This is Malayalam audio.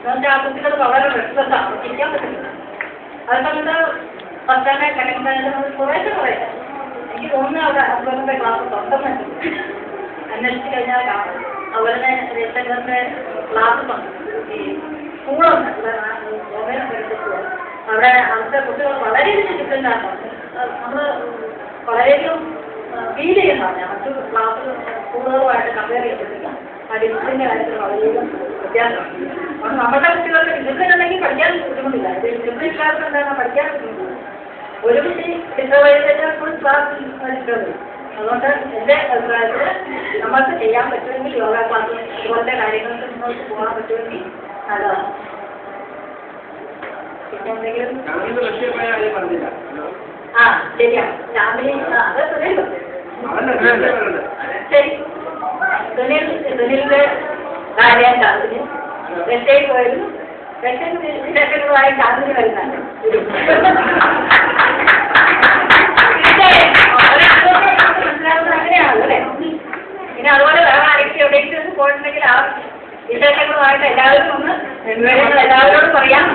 ആ കുട്ടികൾ വളരെ റെസ്പെക്റ്റാണ്, ചിരിക്കാൻ പറ്റുന്നില്ല. അതുകൊണ്ട് ഫസ്റ്റാണ് സെക്കൻഡ് കുറേശ്ശെ എനിക്ക് തോന്നുന്നു അവിടെ അസുഖങ്ങളുടെ ക്ലാസ് തുറന്നു അന്വേഷിച്ച് കഴിഞ്ഞാൽ കാണും. അതുപോലെ തന്നെ രക്ഷകരുടെ ക്ലാസ്സുണ്ട്, ഈ സ്കൂളുണ്ട്, അവിടെ അവിടുത്തെ കുട്ടികൾ വളരെയധികം ഡിഫറൻറ്റാണ്. നമ്മൾ വളരെയധികം ഫീൽ ചെയ്യുന്നതാണ് മറ്റു ക്ലാസ് സ്കൂളുകളുമായിട്ട് കമ്പയർ ചെയ്തിട്ടില്ല. ആ ഡിസിപ്ലിൻ്റെ കാര്യത്തിൽ വളരെയധികം വ്യത്യാസമാണ്. അപ്പം നമ്മുടെ കുട്ടികൾക്ക് ഡിസിപ്ലിൻ ഉണ്ടെങ്കിൽ പഠിക്കാൻ ബുദ്ധിമുട്ടില്ല. ഇത് ഡിസിപ്ലിൻ ക്ലാസ് എന്താണ് പഠിക്കാൻ ബുദ്ധിമുട്ടില്ല. ഒരു കുട്ടി ഡിസ്റ്റർബ് ഫുൾ ക്ലാസ് ഡിസ്റ്റർബ് ചെയ്യും. അതുകൊണ്ട് എൻ്റെ അഭിപ്രായത്തിൽ നമ്മൾക്ക് ചെയ്യാൻ പറ്റുമെങ്കിൽ യോഗ ക്ലാസ് ഇതുപോലത്തെ കാര്യങ്ങൾക്ക് മുന്നോട്ട് പോകാൻ പറ്റുമെങ്കിൽ നല്ലതാണ്. പിന്നെ എന്തെങ്കിലും ആ ശരിയാണ് ഫാമിലി അത് ശരി. സുനിലിൻ്റെ കാര്യം ചാർജിന് റഷ്യയിൽ പോയിരുന്നു. റഷ്യൻ സെക്രട്ടറിയായി ചാർജിന് വരുന്നുണ്ട്. അങ്ങനെയാണല്ലോ അല്ലേ? പിന്നെ അതുപോലെ വേറെ ആരെങ്കിലും എവിടെയെങ്കിലും പോയിട്ടുണ്ടെങ്കിൽ ആ വിശേഷങ്ങളുമായിട്ട് എല്ലാവരും ഒന്ന് എല്ലാവരോടും പറയാം.